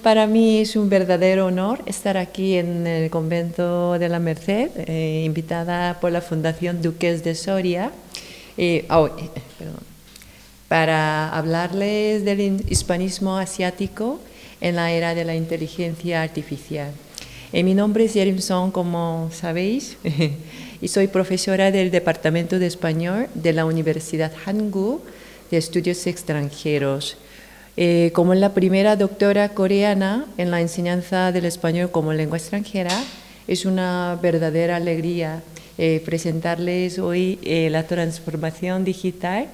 Para mí es un verdadero honor estar aquí en el convento de la Merced, invitada por la Fundación Duques de Soria, perdón, para hablarles del hispanismo asiático en la era de la inteligencia artificial. Mi nombre es Yerim Song, como sabéis, y soy profesora del Departamento de Español de la Universidad Hanguk de Estudios Extranjeros. Como la primera doctora coreana en la enseñanza del español como lengua extranjera, es una verdadera alegría presentarles hoy la transformación digital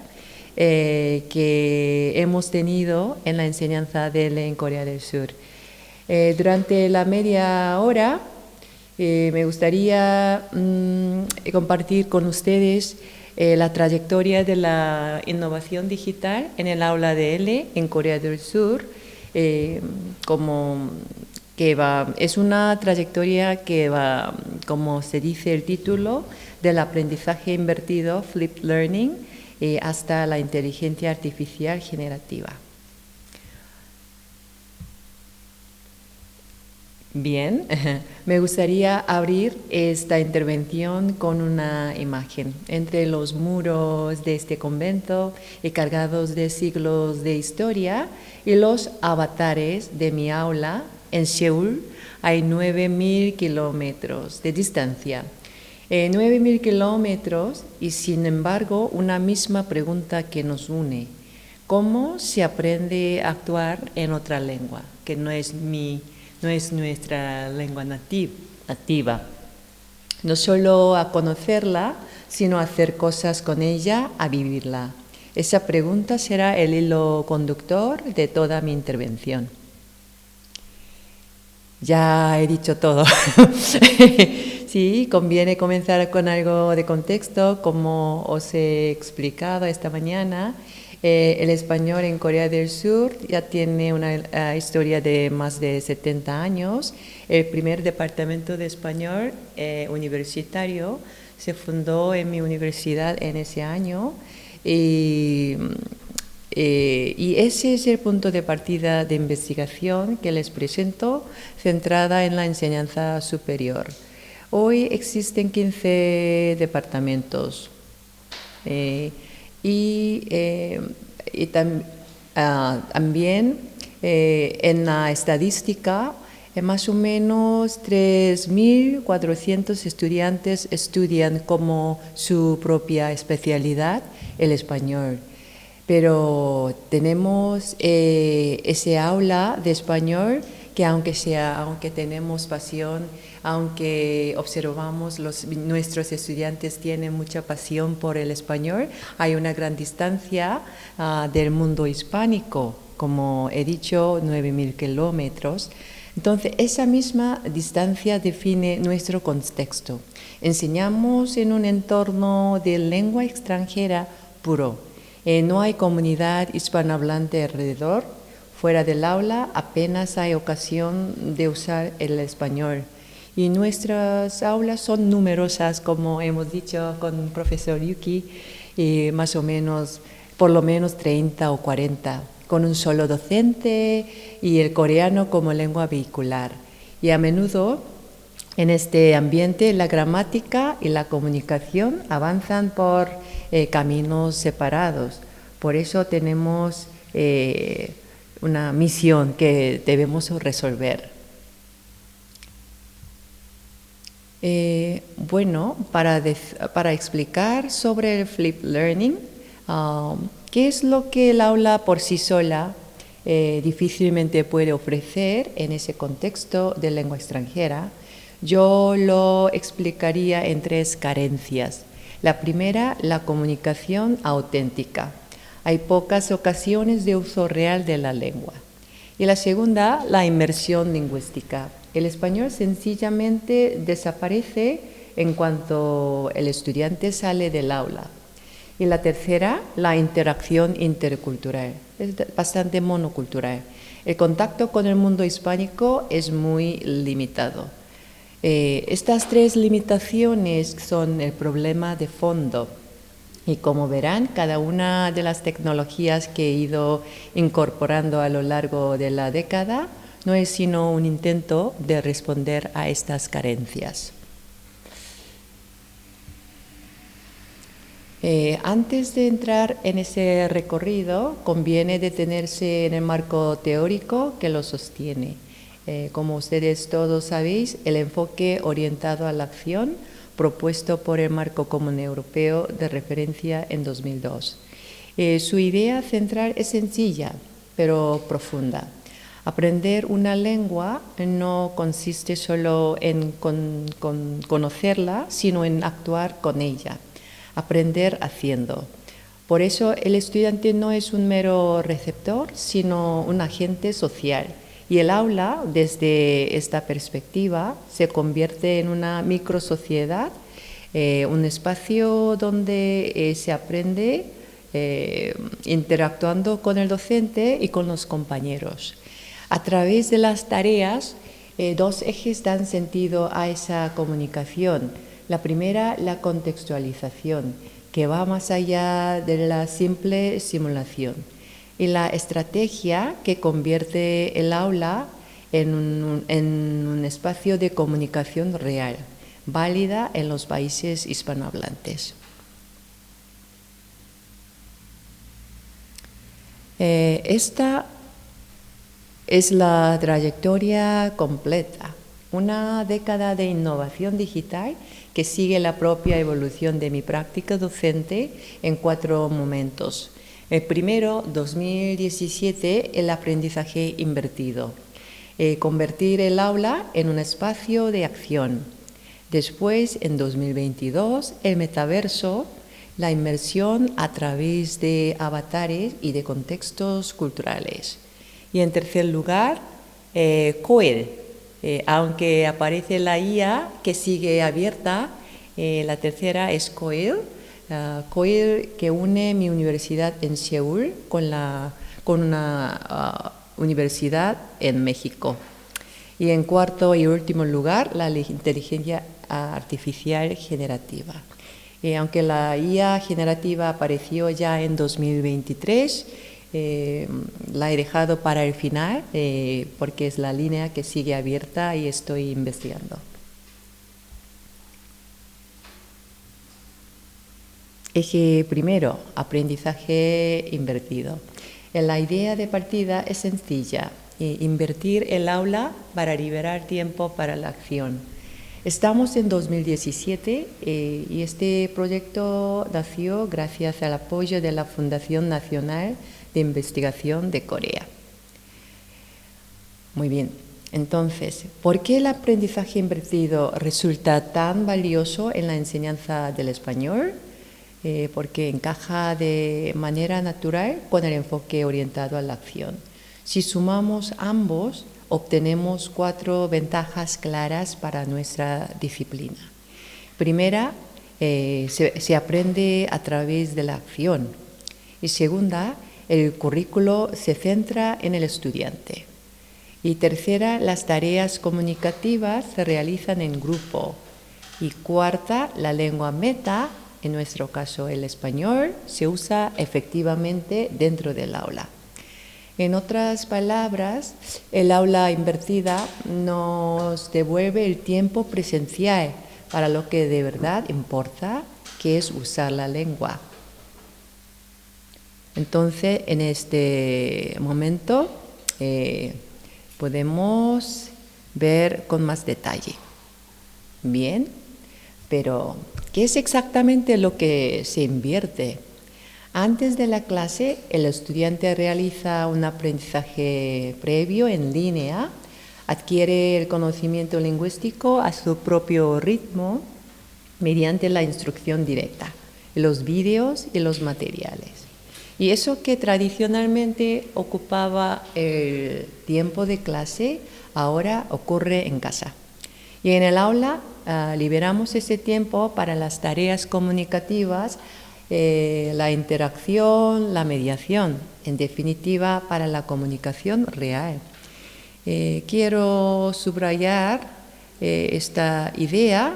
que hemos tenido en la enseñanza en Corea del Sur. Durante la media hora me gustaría compartir con ustedes la trayectoria de la innovación digital en el aula de L en Corea del Sur, es una trayectoria que va, como se dice el título, del aprendizaje invertido, flipped learning, hasta la inteligencia artificial generativa. Bien, me gustaría abrir esta intervención con una imagen. Entre los muros de este convento, cargados de siglos de historia, y los avatares de mi aula en Seúl, hay 9.000 kilómetros de distancia. 9.000 kilómetros y sin embargo una misma pregunta que nos une. ¿Cómo se aprende a actuar en otra lengua, que no es nuestra lengua nativa? No solo a conocerla, sino a hacer cosas con ella, a vivirla. Esa pregunta será el hilo conductor de toda mi intervención. Ya he dicho todo. Sí, conviene comenzar con algo de contexto, como os he explicado esta mañana. El español en Corea del Sur ya tiene una historia de más de 70 años. El primer departamento de español universitario se fundó en mi universidad en ese año y ese es el punto de partida de investigación que les presento, centrada en la enseñanza superior. Hoy existen 15 departamentos. También en la estadística, más o menos 3.400 estudiantes estudian como su propia especialidad el español. Pero tenemos ese aula de español que aunque tenemos pasión, aunque observamos nuestros estudiantes tienen mucha pasión por el español, hay una gran distancia del mundo hispánico, como he dicho, 9.000 kilómetros. Entonces, esa misma distancia define nuestro contexto. Enseñamos en un entorno de lengua extranjera puro. No hay comunidad hispanohablante alrededor. Fuera del aula apenas hay ocasión de usar el español. Y nuestras aulas son numerosas, como hemos dicho con el profesor Yuki, más o menos, por lo menos 30 o 40, con un solo docente y el coreano como lengua vehicular. Y a menudo en este ambiente la gramática y la comunicación avanzan por caminos separados. Por eso tenemos una misión que debemos resolver. Para explicar sobre el flipped learning, ¿qué es lo que el aula por sí sola difícilmente puede ofrecer en ese contexto de lengua extranjera? Yo lo explicaría en 3 carencias. La primera, la comunicación auténtica. Hay pocas ocasiones de uso real de la lengua. Y la segunda, la inmersión lingüística. El español sencillamente desaparece en cuanto el estudiante sale del aula. Y la tercera, la interacción intercultural. Es bastante monocultural. El contacto con el mundo hispánico es muy limitado. Estas 3 limitaciones son el problema de fondo. Y como verán, cada una de las tecnologías que he ido incorporando a lo largo de la década no es sino un intento de responder a estas carencias. Antes de entrar en ese recorrido, conviene detenerse en el marco teórico que lo sostiene. Como ustedes todos sabéis, el enfoque orientado a la acción propuesto por el Marco Común Europeo de Referencia en 2002. Su idea central es sencilla, pero profunda. Aprender una lengua no consiste solo en conocerla, sino en actuar con ella. Aprender haciendo. Por eso el estudiante no es un mero receptor, sino un agente social. Y el aula, desde esta perspectiva, se convierte en una microsociedad, un espacio donde se aprende interactuando con el docente y con los compañeros. A través de las tareas, dos ejes dan sentido a esa comunicación. La primera, la contextualización, que va más allá de la simple simulación. Y la estrategia, que convierte el aula en un espacio de comunicación real, válida en los países hispanohablantes. Esta es la trayectoria completa, una década de innovación digital que sigue la propia evolución de mi práctica docente en 4 momentos. El primero, 2017, el aprendizaje invertido. Convertir el aula en un espacio de acción. Después, en 2022, el metaverso, la inmersión a través de avatares y de contextos culturales. Y en tercer lugar, COEL, aunque aparece la IA que sigue abierta, la tercera es COEL, COEL que une mi universidad en Seúl con una universidad en México. Y en cuarto y último lugar, la inteligencia artificial generativa. Aunque la IA generativa apareció ya en 2023, la he dejado para el final porque es la línea que sigue abierta y estoy investigando. Eje primero, aprendizaje invertido. La idea de partida es sencilla, invertir el aula para liberar tiempo para la acción. Estamos en 2017 y este proyecto nació gracias al apoyo de la Fundación Nacional de Investigación de Corea. Muy bien, entonces, ¿por qué el aprendizaje invertido resulta tan valioso en la enseñanza del español? Porque encaja de manera natural con el enfoque orientado a la acción. Si sumamos ambos, obtenemos 4 ventajas claras para nuestra disciplina. Primera, se aprende a través de la acción. Y segunda, el currículo se centra en el estudiante. Y tercera, las tareas comunicativas se realizan en grupo. Y cuarta, la lengua meta, en nuestro caso el español, se usa efectivamente dentro del aula. En otras palabras, el aula invertida nos devuelve el tiempo presencial para lo que de verdad importa, que es usar la lengua. Entonces, en este momento podemos ver con más detalle. Bien, pero ¿qué es exactamente lo que se invierte? Antes de la clase, el estudiante realiza un aprendizaje previo en línea, adquiere el conocimiento lingüístico a su propio ritmo mediante la instrucción directa, los vídeos y los materiales. Y eso que tradicionalmente ocupaba el tiempo de clase, ahora ocurre en casa. Y en el aula liberamos ese tiempo para las tareas comunicativas, la interacción, la mediación, en definitiva para la comunicación real. Quiero subrayar esta idea: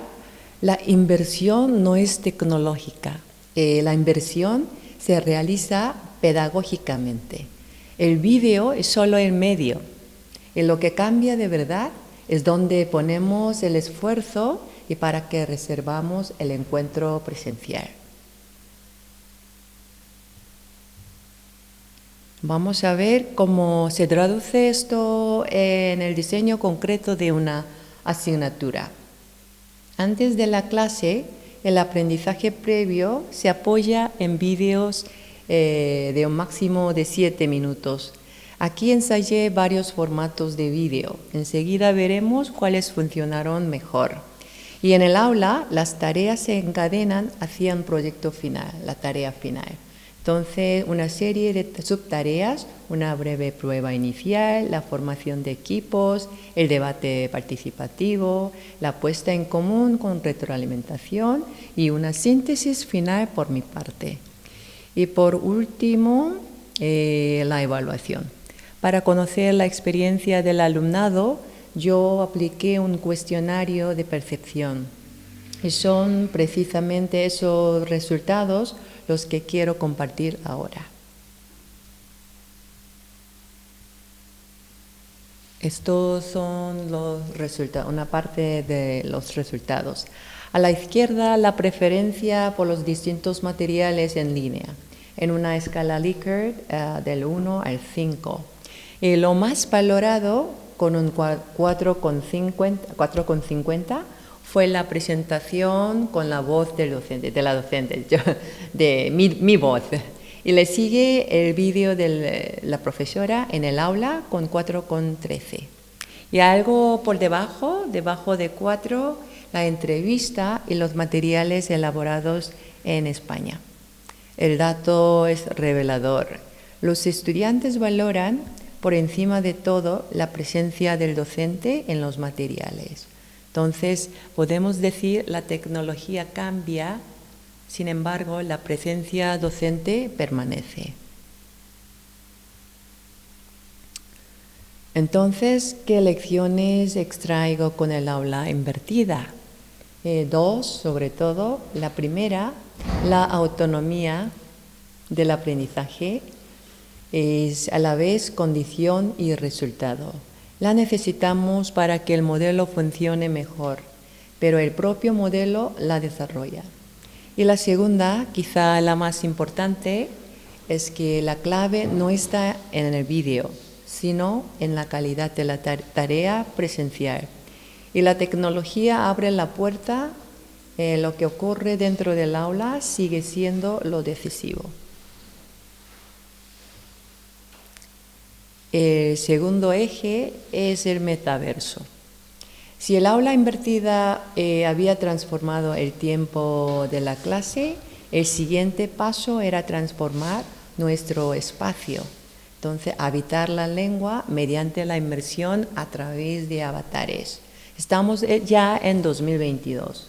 la inversión no es tecnológica, la inversión se realiza pedagógicamente. El vídeo es solo el medio, Y lo que cambia de verdad es donde ponemos el esfuerzo y para que reservamos el encuentro presencial. Vamos a ver cómo se traduce esto en el diseño concreto de una asignatura. Antes de la clase, el aprendizaje previo se apoya en vídeos de un máximo de 7 minutos. Aquí ensayé varios formatos de vídeo. Enseguida veremos cuáles funcionaron mejor. Y en el aula, las tareas se encadenan hacia un proyecto final, la tarea final. Entonces, una serie de subtareas, una breve prueba inicial, la formación de equipos, el debate participativo, la puesta en común con retroalimentación y una síntesis final por mi parte. Y por último, la evaluación. Para conocer la experiencia del alumnado, yo apliqué un cuestionario de percepción. Y son precisamente esos resultados los que quiero compartir ahora. Estos son los resultados, una parte de los resultados. A la izquierda, la preferencia por los distintos materiales en línea, en una escala Likert del 1 al 5. Y lo más valorado, con un 4,50, fue la presentación con la voz del docente, de la docente, de mi voz. Y le sigue el vídeo de la profesora en el aula con 4,13. Y algo por debajo de 4, la entrevista y los materiales elaborados en España. El dato es revelador. Los estudiantes valoran, por encima de todo, la presencia del docente en los materiales. Entonces, podemos decir la tecnología cambia, sin embargo, la presencia docente permanece. Entonces, ¿qué lecciones extraigo con el aula invertida? 2, sobre todo. La primera, la autonomía del aprendizaje es a la vez condición y resultado. La necesitamos para que el modelo funcione mejor, pero el propio modelo la desarrolla. Y la segunda, quizá la más importante, es que la clave no está en el vídeo, sino en la calidad de la tarea presencial. Y la tecnología abre la puerta, lo que ocurre dentro del aula sigue siendo lo decisivo. El segundo eje es el metaverso. Si el aula invertida había transformado el tiempo de la clase, el siguiente paso era transformar nuestro espacio. Entonces, habitar la lengua mediante la inmersión a través de avatares. Estamos ya en 2022.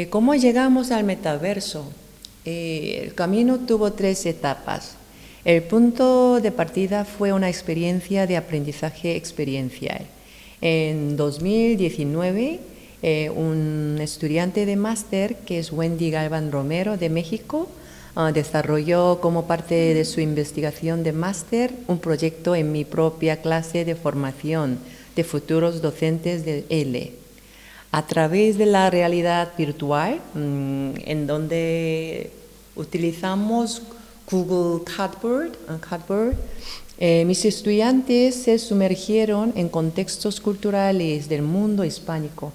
¿Cómo llegamos al metaverso? El camino tuvo 3 etapas. El punto de partida fue una experiencia de aprendizaje experiencial. En 2019, un estudiante de máster, que es Wendy Galván Romero de México, desarrolló como parte de su investigación de máster un proyecto en mi propia clase de formación de futuros docentes de L. A través de la realidad virtual, en donde utilizamos Google Cardboard, mis estudiantes se sumergieron en contextos culturales del mundo hispánico.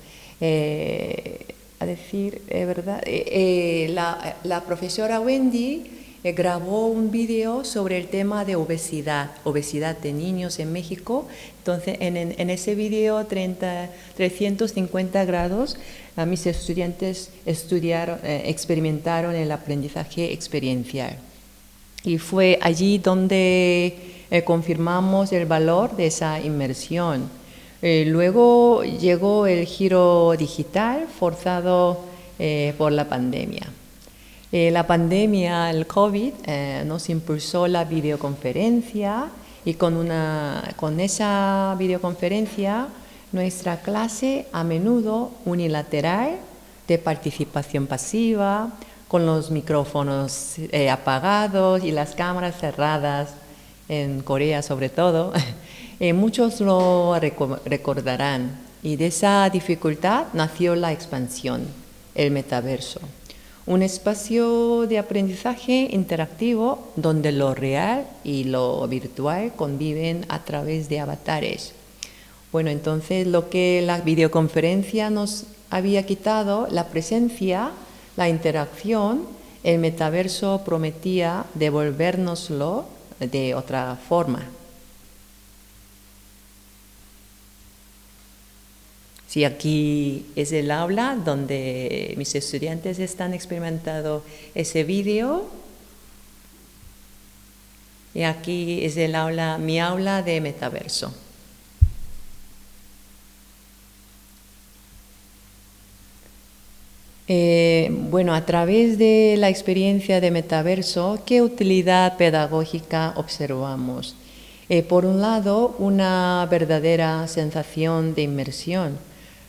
La profesora Wendy grabó un video sobre el tema de obesidad de niños en México. Entonces, en ese video, 350 grados, mis estudiantes experimentaron el aprendizaje experiencial. Y fue allí donde confirmamos el valor de esa inmersión. Luego llegó el giro digital forzado por la pandemia. La pandemia, el COVID, nos impulsó la videoconferencia y con esa videoconferencia nuestra clase a menudo unilateral de participación pasiva, con los micrófonos apagados y las cámaras cerradas. en Corea sobre todo, muchos lo recordarán. Y de esa dificultad nació la expansión, el metaverso. Un espacio de aprendizaje interactivo donde lo real y lo virtual conviven a través de avatares. Bueno, entonces lo que la videoconferencia nos había quitado, la presencia, la interacción, el metaverso prometía devolvérnoslo de otra forma. Sí, aquí es el aula donde mis estudiantes están experimentando ese vídeo. Y aquí es el aula, mi aula de metaverso. Bueno, a través de la experiencia de metaverso, ¿qué utilidad pedagógica observamos? Por un lado, una verdadera sensación de inmersión.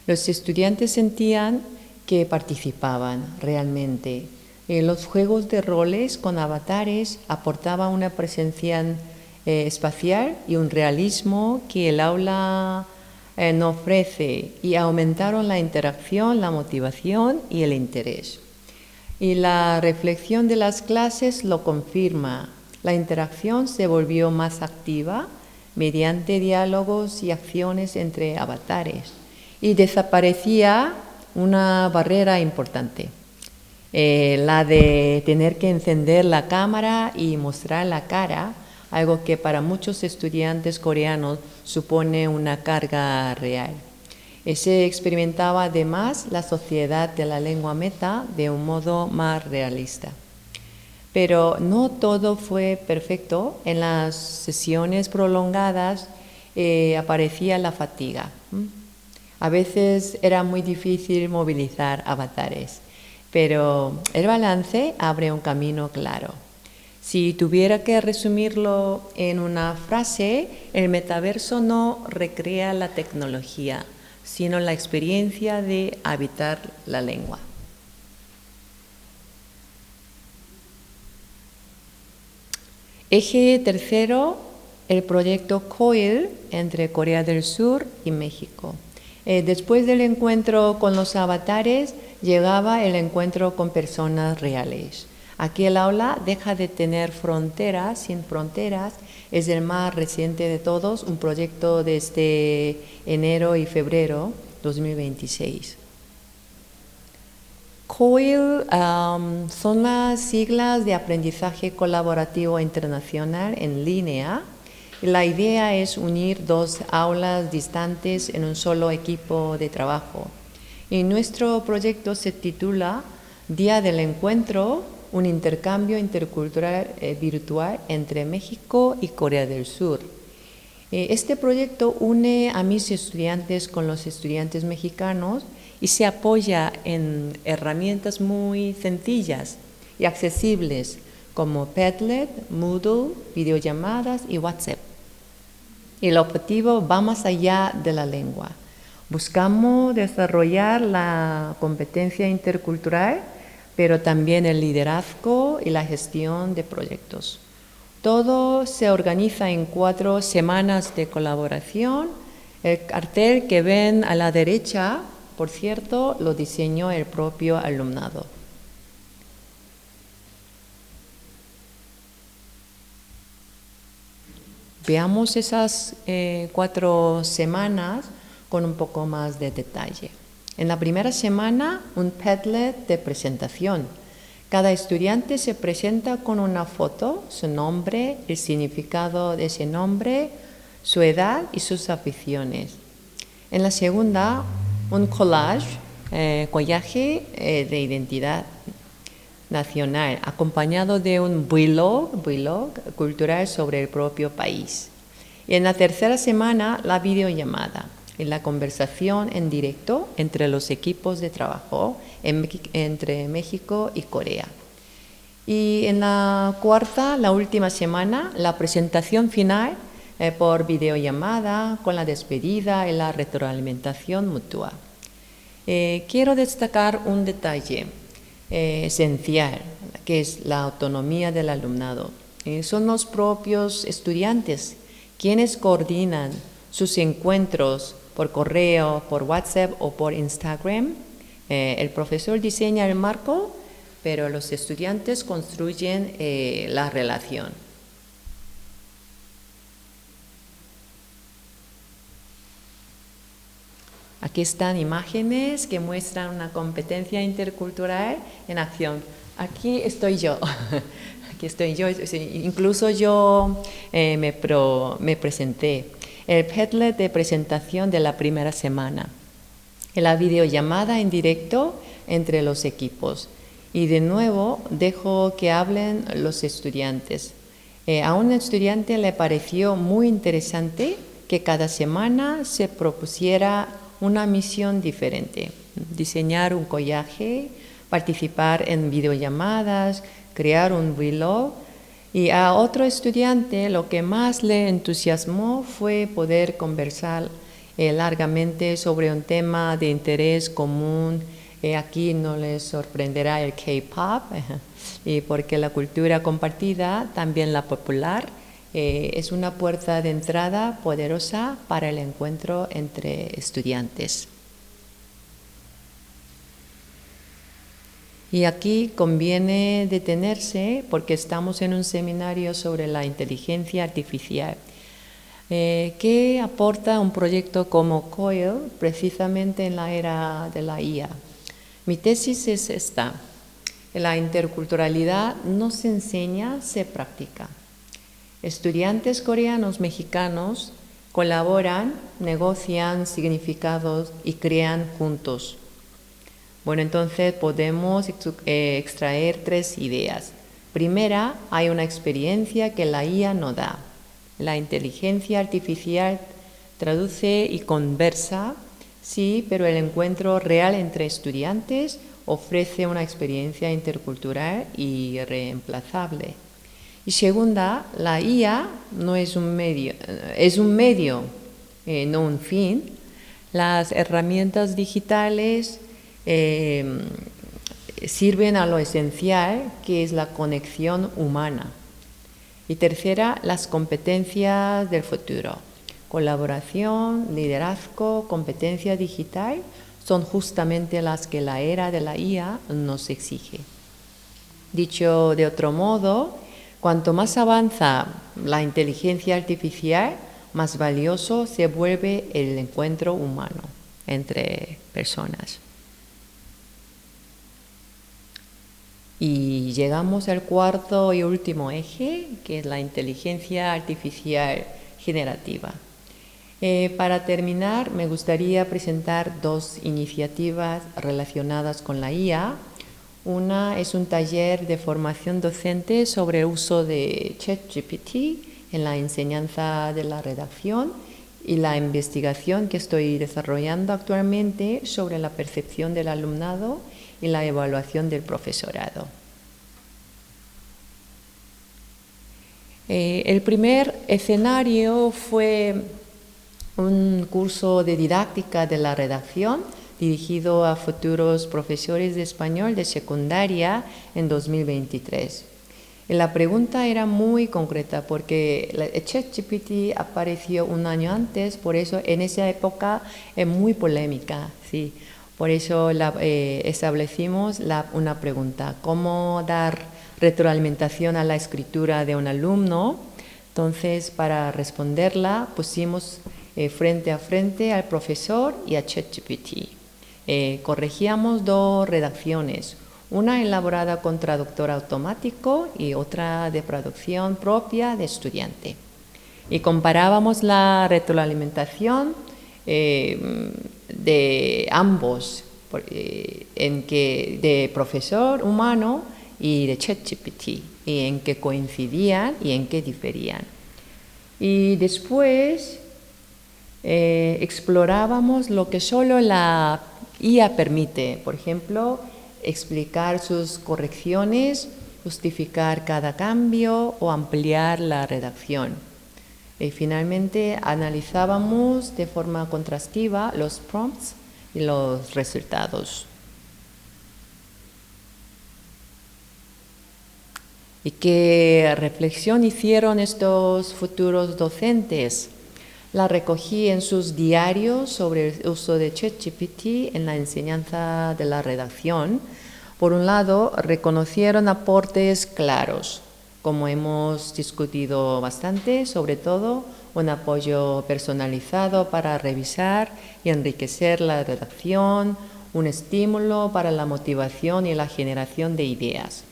Los estudiantes sentían que participaban realmente. Los juegos de roles con avatares aportaban una presencia espacial y un realismo que el aula no ofrece, y aumentaron la interacción, la motivación y el interés. Y la reflexión de las clases lo confirma. La interacción se volvió más activa mediante diálogos y acciones entre avatares y desaparecía una barrera importante, la de tener que encender la cámara y mostrar la cara, algo que para muchos estudiantes coreanos supone una carga real. Se experimentaba además la sociedad de la lengua meta de un modo más realista. Pero no todo fue perfecto. En las sesiones prolongadas aparecía la fatiga. A veces era muy difícil movilizar avatares, pero el balance abre un camino claro. Si tuviera que resumirlo en una frase, el metaverso no recrea la tecnología, sino la experiencia de habitar la lengua. Eje tercero, el proyecto COIL entre Corea del Sur y México. Después del encuentro con los avatares, llegaba el encuentro con personas reales. Aquí el aula deja de tener fronteras, sin fronteras, es el más reciente de todos, un proyecto desde enero y febrero 2026. COIL son las siglas de aprendizaje colaborativo internacional en línea. La idea es unir dos aulas distantes en un solo equipo de trabajo. Y nuestro proyecto se titula Día del Encuentro, un intercambio intercultural virtual entre México y Corea del Sur. Este proyecto une a mis estudiantes con los estudiantes mexicanos y se apoya en herramientas muy sencillas y accesibles como Padlet, Moodle, videollamadas y WhatsApp. El objetivo va más allá de la lengua. Buscamos desarrollar la competencia intercultural, pero también el liderazgo y la gestión de proyectos. Todo se organiza en 4 semanas de colaboración. El cartel que ven a la derecha, por cierto, lo diseñó el propio alumnado. Veamos esas 4 semanas con un poco más de detalle. En la primera semana, un Padlet de presentación. Cada estudiante se presenta con una foto, su nombre, el significado de ese nombre, su edad y sus aficiones. En la segunda, un collage, collaje de identidad nacional, acompañado de un vlog cultural sobre el propio país. Y en la tercera semana, la videollamada, en la conversación en directo entre los equipos de trabajo entre México y Corea. Y en la cuarta, la última semana, la presentación final por videollamada con la despedida y la retroalimentación mutua. Quiero destacar un detalle esencial, que es la autonomía del alumnado. Son los propios estudiantes quienes coordinan sus encuentros por correo, por WhatsApp o por Instagram. El profesor diseña el marco, pero los estudiantes construyen la relación. Aquí están imágenes que muestran una competencia intercultural en acción. Aquí estoy yo. Aquí estoy yo. Incluso yo me presenté. El Padlet de presentación de la primera semana. La videollamada en directo entre los equipos. Y de nuevo dejo que hablen los estudiantes. A un estudiante le pareció muy interesante que cada semana se propusiera una misión diferente, diseñar un collage, participar en videollamadas, crear un vlog. Y a otro estudiante lo que más le entusiasmó fue poder conversar largamente sobre un tema de interés común. Aquí no les sorprenderá el K-pop, y porque la cultura compartida, también la popular, es una puerta de entrada poderosa para el encuentro entre estudiantes. Y aquí conviene detenerse porque estamos en un seminario sobre la inteligencia artificial. ¿Qué aporta un proyecto como COIL precisamente en la era de la IA? Mi tesis es esta: la interculturalidad no se enseña, se practica. Estudiantes coreanos mexicanos colaboran, negocian significados y crean juntos. Bueno, entonces podemos extraer 3 ideas. Primera, hay una experiencia que la IA no da. La inteligencia artificial traduce y conversa, sí, pero el encuentro real entre estudiantes ofrece una experiencia intercultural irreemplazable. Y segunda, la IA no es un medio, no un fin. Las herramientas digitales sirven a lo esencial, que es la conexión humana. Y tercera, las competencias del futuro. Colaboración, liderazgo, competencia digital son justamente las que la era de la IA nos exige. Dicho de otro modo, cuanto más avanza la inteligencia artificial, más valioso se vuelve el encuentro humano entre personas. Y llegamos al cuarto y último eje, que es la inteligencia artificial generativa. Para terminar, me gustaría presentar 2 iniciativas relacionadas con la IA. Una es un taller de formación docente sobre el uso de ChatGPT en la enseñanza de la redacción y la investigación que estoy desarrollando actualmente sobre la percepción del alumnado y la evaluación del profesorado. El primer escenario fue un curso de didáctica de la redacción dirigido a futuros profesores de español de secundaria en 2023. Y la pregunta era muy concreta porque el ChatGPT apareció un año antes, por eso en esa época es muy polémica, sí. Por eso establecimos una pregunta: ¿cómo dar retroalimentación a la escritura de un alumno? Entonces, para responderla, pusimos frente a frente al profesor y a ChatGPT. Corregíamos 2 redacciones, una elaborada con traductor automático y otra de producción propia de estudiante. Y comparábamos la retroalimentación de ambos, de profesor humano y de ChatGPT, y en qué coincidían y en qué diferían. Y después explorábamos lo que solo la IA permite, por ejemplo, explicar sus correcciones, justificar cada cambio o ampliar la redacción. Y finalmente analizábamos de forma contrastiva los prompts y los resultados. ¿Y qué reflexión hicieron estos futuros docentes? La recogí en sus diarios sobre el uso de ChatGPT en la enseñanza de la redacción. Por un lado, reconocieron aportes claros, como hemos discutido bastante, sobre todo un apoyo personalizado para revisar y enriquecer la redacción, un estímulo para la motivación y la generación de ideas.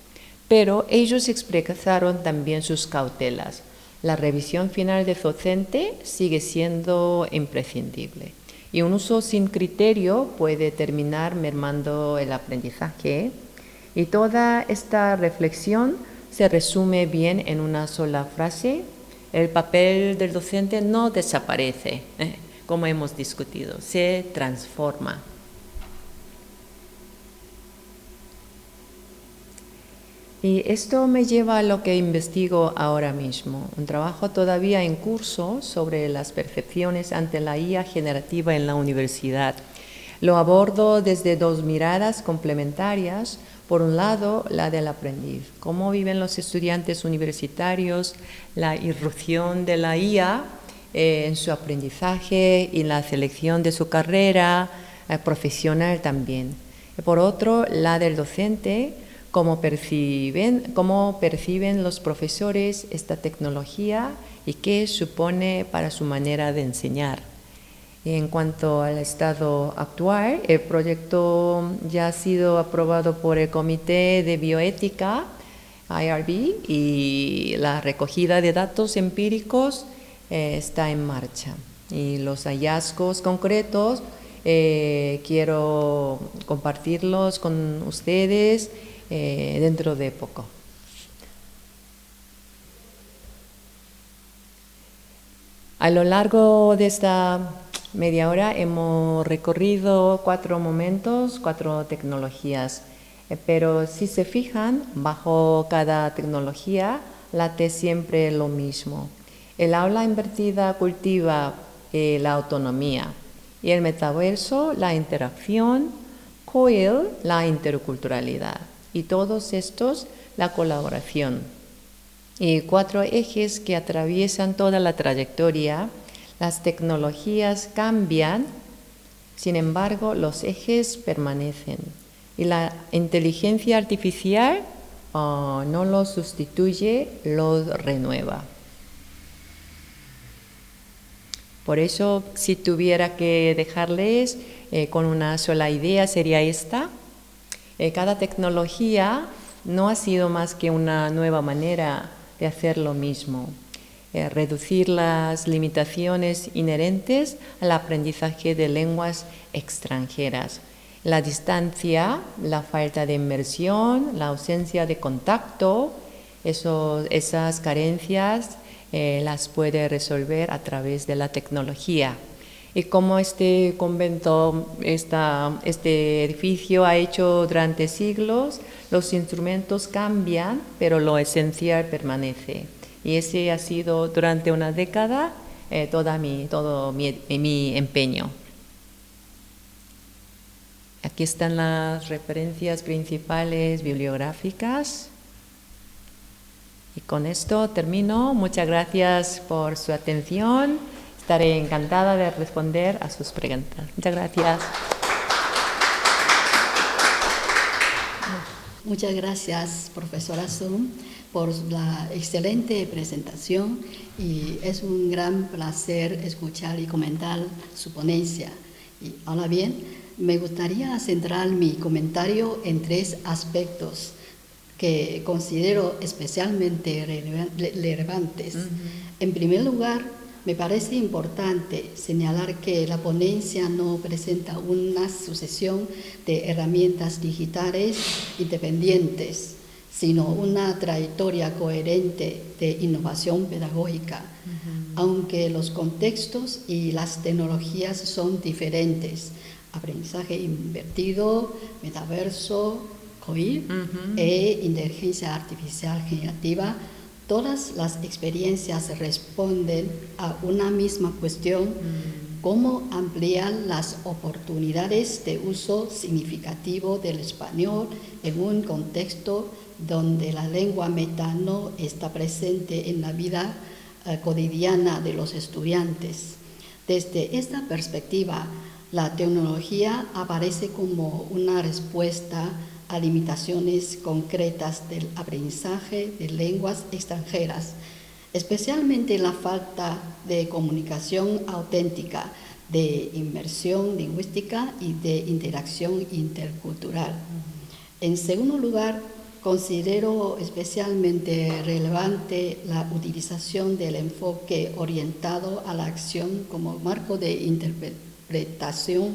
Pero ellos expresaron también sus cautelas. La revisión final del docente sigue siendo imprescindible y un uso sin criterio puede terminar mermando el aprendizaje. Y toda esta reflexión se resume bien en una sola frase: el papel del docente no desaparece, como hemos discutido, se transforma. Y esto me lleva a lo que investigo ahora mismo, un trabajo todavía en curso sobre las percepciones ante la IA generativa en la universidad. Lo abordo desde dos miradas complementarias. Por un lado, la del aprendiz, cómo viven los estudiantes universitarios la irrupción de la IA en su aprendizaje y la selección de su carrera profesional también. Y por otro, la del docente, cómo perciben los profesores esta tecnología y qué supone para su manera de enseñar. En cuanto al estado actual, el proyecto ya ha sido aprobado por el Comité de Bioética, IRB, y la recogida de datos empíricos está en marcha. Y los hallazgos concretos quiero compartirlos con ustedes dentro de poco. A lo largo de esta media hora hemos recorrido 4 momentos, 4 tecnologías, pero si se fijan, bajo cada tecnología late siempre lo mismo. El aula invertida cultiva la autonomía y el metaverso la interacción, COIL la interculturalidad y todos estos la colaboración. Y 4 ejes que atraviesan toda la trayectoria. Las tecnologías cambian, sin embargo, los ejes permanecen. Y la inteligencia artificial no los sustituye, los renueva. Por eso, si tuviera que dejarles con una sola idea, sería esta. Cada tecnología no ha sido más que una nueva manera de hacer lo mismo. Reducir las limitaciones inherentes al aprendizaje de lenguas extranjeras. La distancia, la falta de inmersión, la ausencia de contacto, esas carencias las puede resolver a través de la tecnología. Y como este convento, este edificio ha hecho durante siglos, los instrumentos cambian, pero lo esencial permanece. Y ese ha sido durante una década todo mi empeño. Aquí están las referencias principales bibliográficas. Y con esto termino. Muchas gracias por su atención. Estaré encantada de responder a sus preguntas. Muchas gracias. Muchas gracias, profesora Sun, por la excelente presentación y es un gran placer escuchar y comentar su ponencia. Y ahora bien, me gustaría centrar mi comentario en 3 aspectos que considero especialmente relevantes. En primer lugar, me parece importante señalar que la ponencia no presenta una sucesión de herramientas digitales independientes, sino una trayectoria coherente de innovación pedagógica, aunque los contextos y las tecnologías son diferentes. Aprendizaje invertido, metaverso, COIL e inteligencia artificial generativa. Todas las experiencias responden a una misma cuestión: cómo ampliar las oportunidades de uso significativo del español en un contexto donde la lengua meta no está presente en la vida cotidiana de los estudiantes. Desde esta perspectiva, la tecnología aparece como una respuesta a limitaciones concretas del aprendizaje de lenguas extranjeras, especialmente la falta de comunicación auténtica, de inmersión lingüística y de interacción intercultural. En segundo lugar, considero especialmente relevante la utilización del enfoque orientado a la acción como marco de interpretación,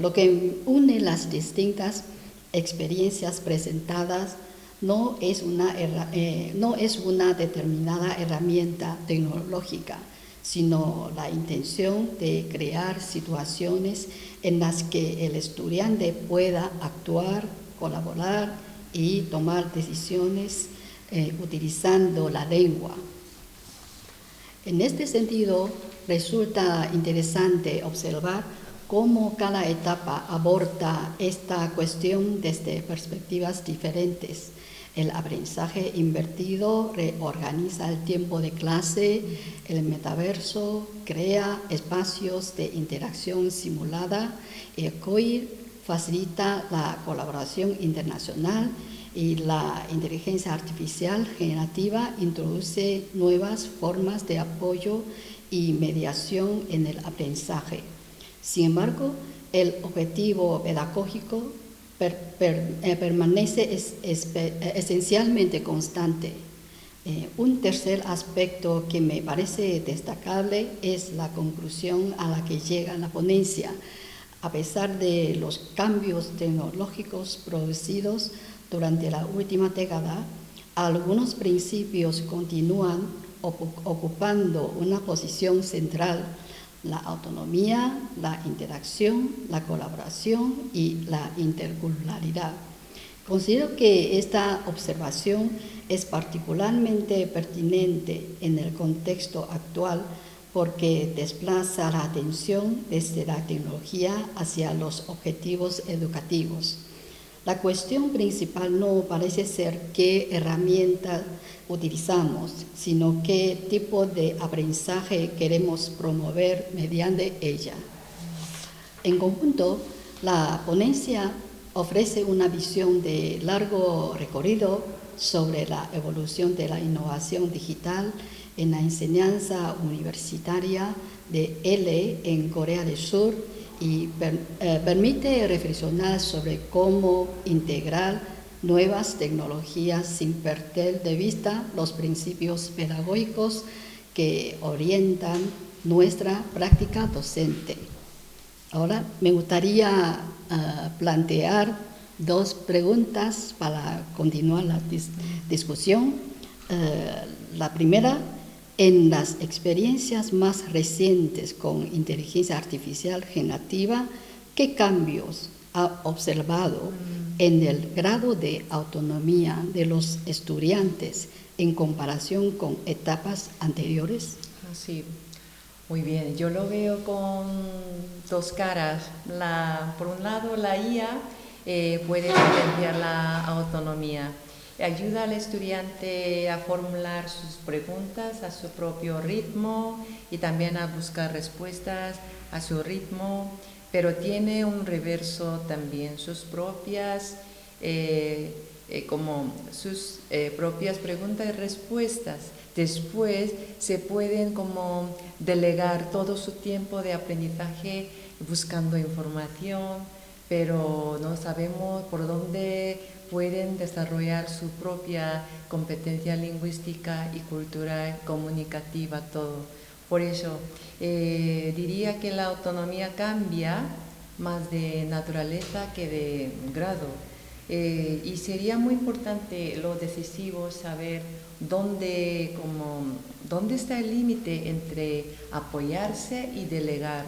lo que une las distintas experiencias presentadas. No es una determinada herramienta tecnológica, sino la intención de crear situaciones en las que el estudiante pueda actuar, colaborar y tomar decisiones utilizando la lengua. En este sentido, resulta interesante observar cómo cada etapa aborda esta cuestión desde perspectivas diferentes. El aprendizaje invertido reorganiza el tiempo de clase, el metaverso crea espacios de interacción simulada, el COIR facilita la colaboración internacional y la inteligencia artificial generativa introduce nuevas formas de apoyo y mediación en el aprendizaje. Sin embargo, el objetivo pedagógico permanece esencialmente constante. Un tercer aspecto que me parece destacable es la conclusión a la que llega la ponencia. A pesar de los cambios tecnológicos producidos durante la última década, algunos principios continúan ocupando una posición central: la autonomía, la interacción, la colaboración y la interculturalidad. Considero que esta observación es particularmente pertinente en el contexto actual porque desplaza la atención desde la tecnología hacia los objetivos educativos. La cuestión principal no parece ser qué herramienta utilizamos, sino qué tipo de aprendizaje queremos promover mediante ella. En conjunto, la ponencia ofrece una visión de largo recorrido sobre la evolución de la innovación digital en la enseñanza universitaria de L en Corea del Sur y permite reflexionar sobre cómo integrar nuevas tecnologías sin perder de vista los principios pedagógicos que orientan nuestra práctica docente. Ahora me gustaría plantear dos preguntas para continuar la discusión. La primera: en las experiencias más recientes con inteligencia artificial generativa, ¿qué cambios ha observado en el grado de autonomía de los estudiantes en comparación con etapas anteriores? Sí, muy bien. Yo lo veo con dos caras. Por un lado, la IA puede potenciar la autonomía. Ayuda al estudiante a formular sus preguntas a su propio ritmo y también a buscar respuestas a su ritmo, pero tiene un reverso también, sus propias propias preguntas y respuestas. Después se pueden como delegar todo su tiempo de aprendizaje buscando información, pero no sabemos por dónde pueden desarrollar su propia competencia lingüística y cultural, comunicativa, todo. Por eso diría que la autonomía cambia más de naturaleza que de grado. Y sería muy importante, lo decisivo, saber dónde está el límite entre apoyarse y delegar.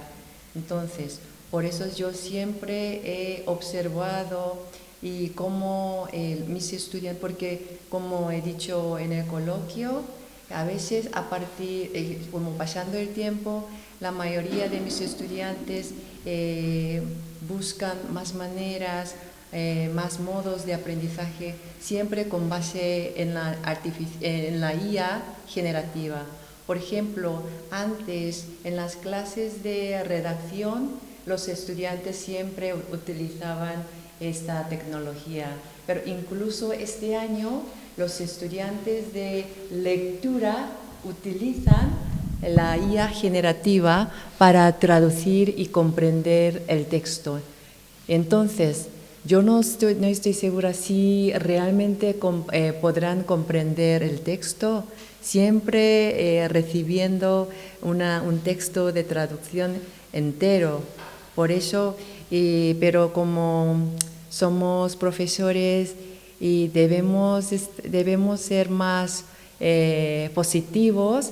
Entonces, por eso yo siempre he observado y cómo mis estudiantes, porque como he dicho en el coloquio, A veces, como pasando el tiempo, la mayoría de mis estudiantes buscan más maneras, más modos de aprendizaje, siempre con base en la IA generativa. Por ejemplo, antes en las clases de redacción, los estudiantes siempre utilizaban esta tecnología, pero incluso este año los estudiantes de lectura utilizan la IA generativa para traducir y comprender el texto. Entonces, yo no estoy segura si realmente podrán comprender el texto, siempre recibiendo un texto de traducción entero. Por eso, pero como somos profesores y debemos ser más positivos,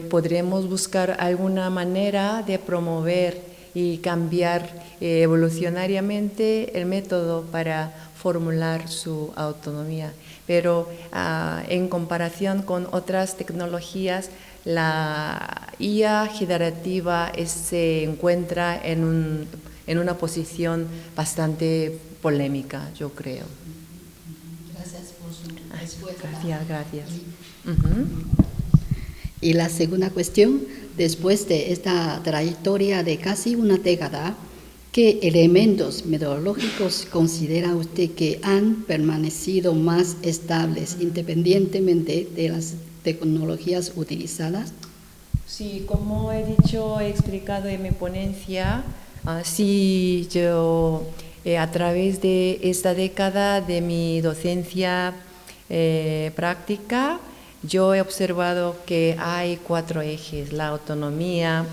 podremos buscar alguna manera de promover y cambiar evolucionariamente el método para formular su autonomía. Pero en comparación con otras tecnologías, la IA generativa se encuentra en una posición bastante polémica, yo creo. Gracias por su respuesta. Gracias. Y la segunda cuestión, después de esta trayectoria de casi una década, ¿qué elementos metodológicos considera usted que han permanecido más estables independientemente de las tecnologías utilizadas? Sí, como he explicado en mi ponencia, sí, yo a través de esta década de mi docencia práctica, yo he observado que hay 4 ejes: la autonomía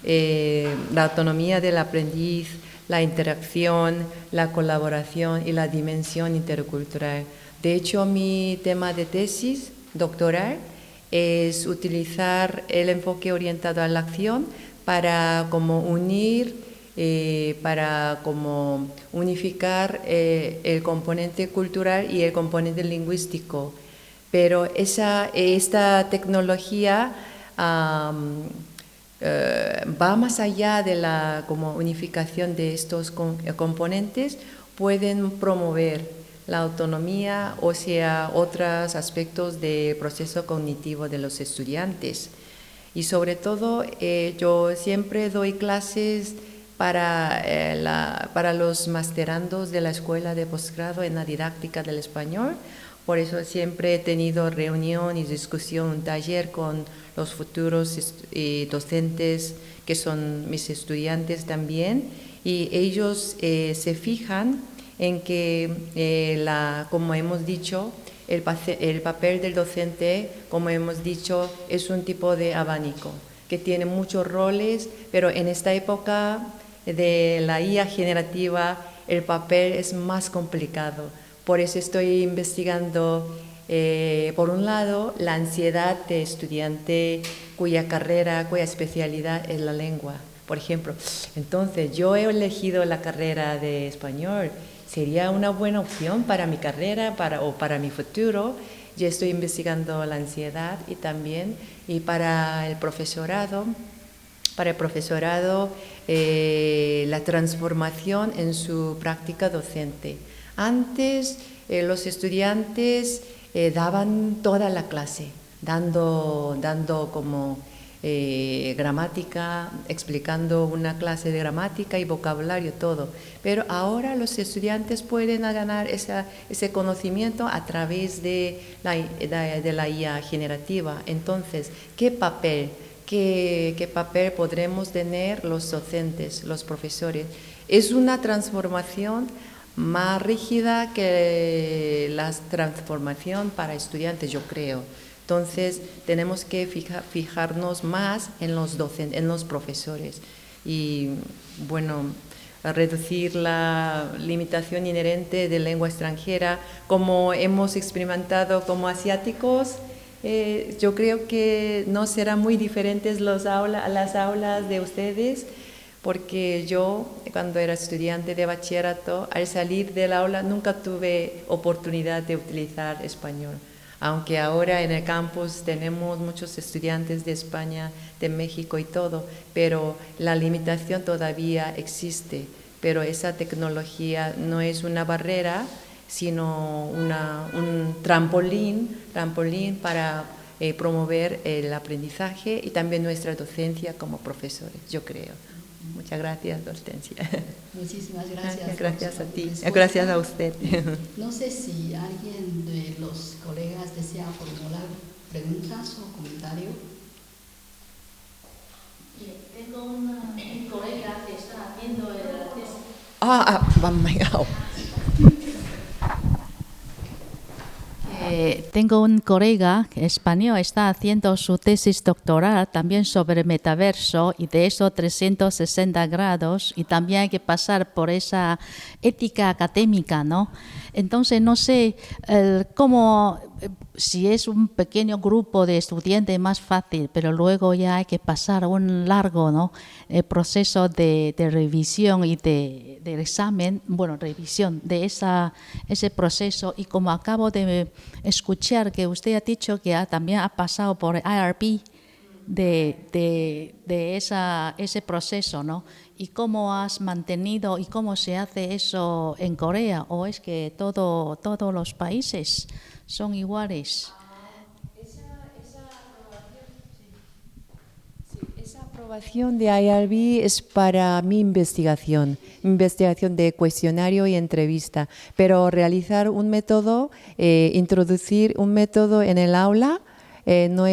del aprendiz, la interacción, la colaboración y la dimensión intercultural. De hecho, mi tema de tesis doctoral es utilizar el enfoque orientado a la acción para unificar el componente cultural y el componente lingüístico. Pero esta tecnología va más allá de la unificación de estos componentes, pueden promover la autonomía, o sea, otros aspectos del proceso cognitivo de los estudiantes. Y sobre todo, yo siempre doy clases para los masterandos de la Escuela de Posgrado en la Didáctica del Español. Por eso siempre he tenido reunión y discusión, un taller con los futuros docentes que son mis estudiantes también, y ellos se fijan en que, como hemos dicho, el papel del docente, como hemos dicho, es un tipo de abanico que tiene muchos roles, pero en esta época de la IA generativa el papel es más complicado. Por eso estoy investigando, por un lado, la ansiedad de estudiante cuya especialidad es la lengua, por ejemplo. Entonces, yo he elegido la carrera de español, ¿sería una buena opción para mi carrera o para mi futuro? Yo estoy investigando la ansiedad y también, y para el profesorado, la transformación en su práctica docente. Antes los estudiantes daban toda la clase, dando como gramática, explicando una clase de gramática y vocabulario, todo. Pero ahora los estudiantes pueden ganar ese conocimiento a través de la IA generativa. Entonces, ¿qué papel podremos tener los docentes, los profesores? Es una transformación más rígida que la transformación para estudiantes, yo creo. Entonces, tenemos que fijarnos más en los docentes, en los profesores, y, bueno, reducir la limitación inherente de lengua extranjera. Como hemos experimentado como asiáticos, yo creo que no serán muy diferentes las aulas de ustedes, porque yo, cuando era estudiante de bachillerato, al salir del aula nunca tuve oportunidad de utilizar español. Aunque ahora en el campus tenemos muchos estudiantes de España, de México y todo, pero la limitación todavía existe. Pero esa tecnología no es una barrera, sino un trampolín para promover el aprendizaje y también nuestra docencia como profesores, yo creo. Muchas gracias, Hortensia. Muchísimas gracias. Gracias a ti, gracias a usted. No sé si alguien de los colegas desea formular preguntas o comentarios. Tengo un colega que está haciendo el tesis. Tengo un colega español, está haciendo su tesis doctoral también sobre metaverso y de eso 360 grados y también hay que pasar por esa ética académica, ¿no? Entonces no sé cómo, si es un pequeño grupo de estudiantes más fácil, pero luego ya hay que pasar un largo, ¿no? Proceso de revisión y del examen, bueno, revisión de ese proceso. Y como acabo de escuchar que usted ha dicho que también ha pasado por IRB de ese proceso, ¿no? ¿Y cómo has mantenido y cómo se hace eso en Corea? ¿O es que todos los países son iguales? Esa aprobación de IRB es para mi investigación de cuestionario y entrevista, pero realizar un método, introducir un método en el aula, no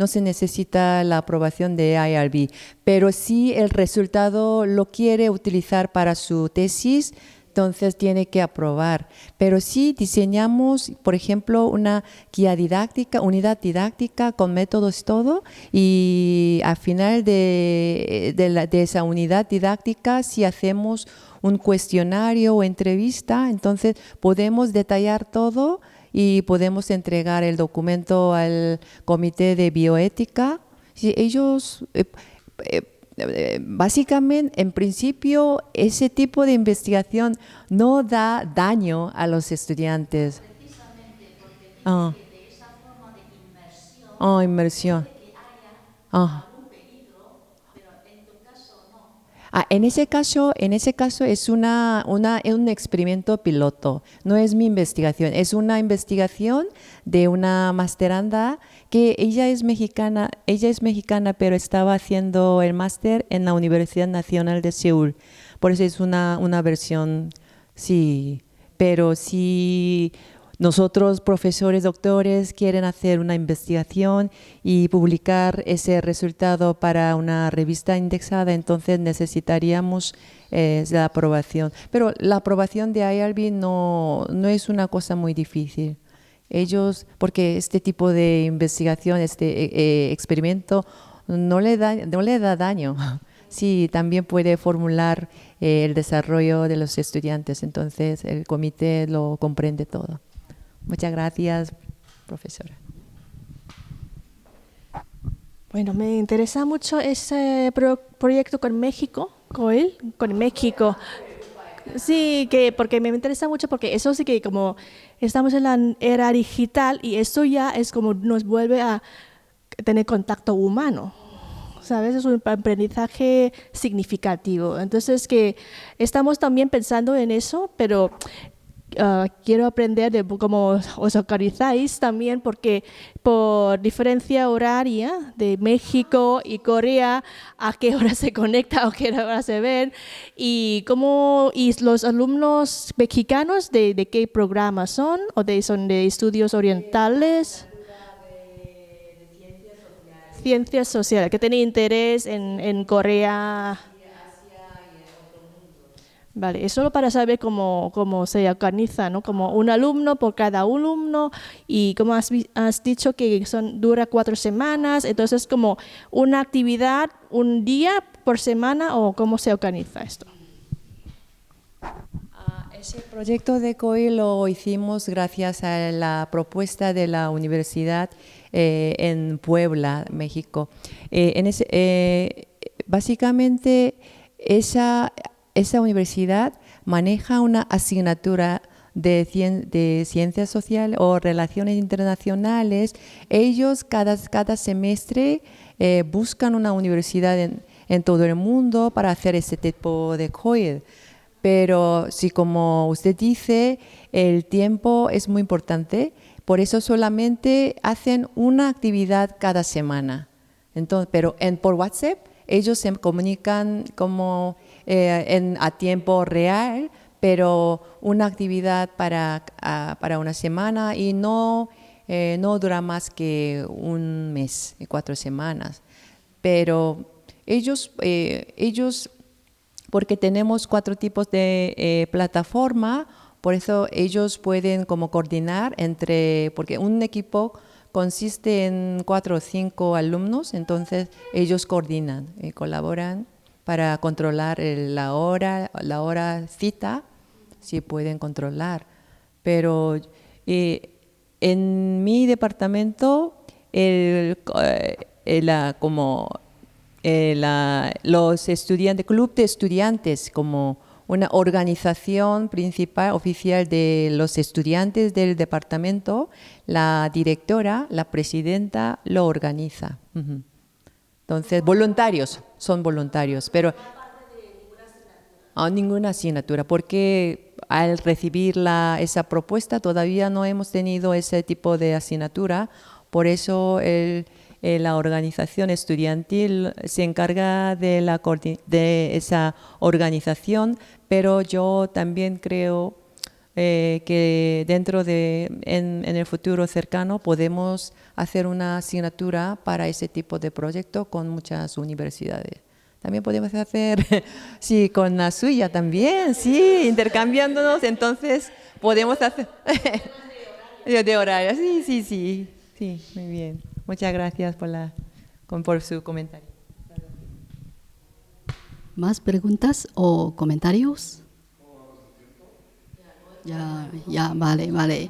se necesita la aprobación de IRB, pero si el resultado lo quiere utilizar para su tesis, entonces tiene que aprobar. Pero si diseñamos, por ejemplo, una guía didáctica, unidad didáctica con métodos todo, y al final de esa unidad didáctica, si hacemos un cuestionario o entrevista, entonces podemos detallar todo y podemos entregar el documento al Comité de Bioética. Si ellos... básicamente, en principio, ese tipo de investigación no da daño a los estudiantes. Precisamente porque dice que de esa forma de inmersión Inmersión. puede que haya algún peligro, pero en tu caso no. En ese caso es un experimento piloto, no es mi investigación, es una investigación de una masteranda que ella es mexicana, pero estaba haciendo el máster en la Universidad Nacional de Seúl, por eso es una versión, sí, pero si nosotros, profesores, doctores, quieren hacer una investigación y publicar ese resultado para una revista indexada, entonces necesitaríamos la aprobación. Pero la aprobación de IRB no es una cosa muy difícil. Porque este tipo de investigación, este experimento, no le da daño. Sí, también puede formular el desarrollo de los estudiantes, entonces el comité lo comprende todo. Muchas gracias, profesora. Bueno, me interesa mucho ese proyecto con México, con México. Sí, porque me interesa mucho porque eso sí que como estamos en la era digital y eso ya es como nos vuelve a tener contacto humano. ¿Sabes? Es un aprendizaje significativo. Entonces que estamos también pensando en eso, pero quiero aprender de cómo os organizáis también, porque por diferencia horaria de México y Corea, a qué hora se conecta, a qué hora se ven, y los alumnos mexicanos de qué programas son, son de estudios orientales. Ciencias sociales, que tiene interés en Corea. Vale, es solo para saber cómo se organiza, ¿no? Como un alumno por cada alumno y como has dicho que dura 4 semanas, entonces como una actividad, un día por semana o cómo se organiza esto. Ese proyecto de COI lo hicimos gracias a la propuesta de la universidad en Puebla, México. Básicamente esa universidad maneja una asignatura de ciencias sociales o relaciones internacionales, ellos cada semestre buscan una universidad en todo el mundo para hacer ese tipo de COIL. Pero si, como usted dice, el tiempo es muy importante, por eso solamente hacen una actividad cada semana. Entonces, pero por WhatsApp ellos se comunican como a tiempo real, pero una actividad para una semana y no dura más que un mes, 4 semanas. Pero ellos porque tenemos 4 tipos de plataforma, por eso ellos pueden como coordinar porque un equipo consiste en 4 o 5 alumnos, entonces ellos coordinan y colaboran para controlar la hora cita, si pueden controlar. Pero en mi departamento, los estudiantes, club de estudiantes, como una organización principal, oficial de los estudiantes del departamento, la directora, la presidenta, lo organiza. Entonces, son voluntarios, pero ninguna asignatura, porque al recibir esa propuesta todavía no hemos tenido ese tipo de asignatura, por eso la organización estudiantil se encarga de esa organización, pero yo también creo que en el futuro cercano podemos hacer una asignatura para ese tipo de proyecto con muchas universidades. También podemos hacer, sí, con la suya también, sí, intercambiándonos, entonces podemos hacer de horario, sí, muy bien. Muchas gracias por su comentario. ¿Más preguntas o comentarios? Ya, vale.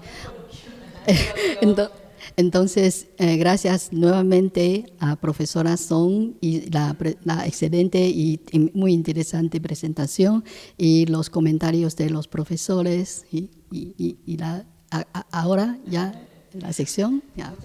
Entonces, gracias nuevamente a profesora Song y la excelente y muy interesante presentación y los comentarios de los profesores y ahora ya la sección. Ya.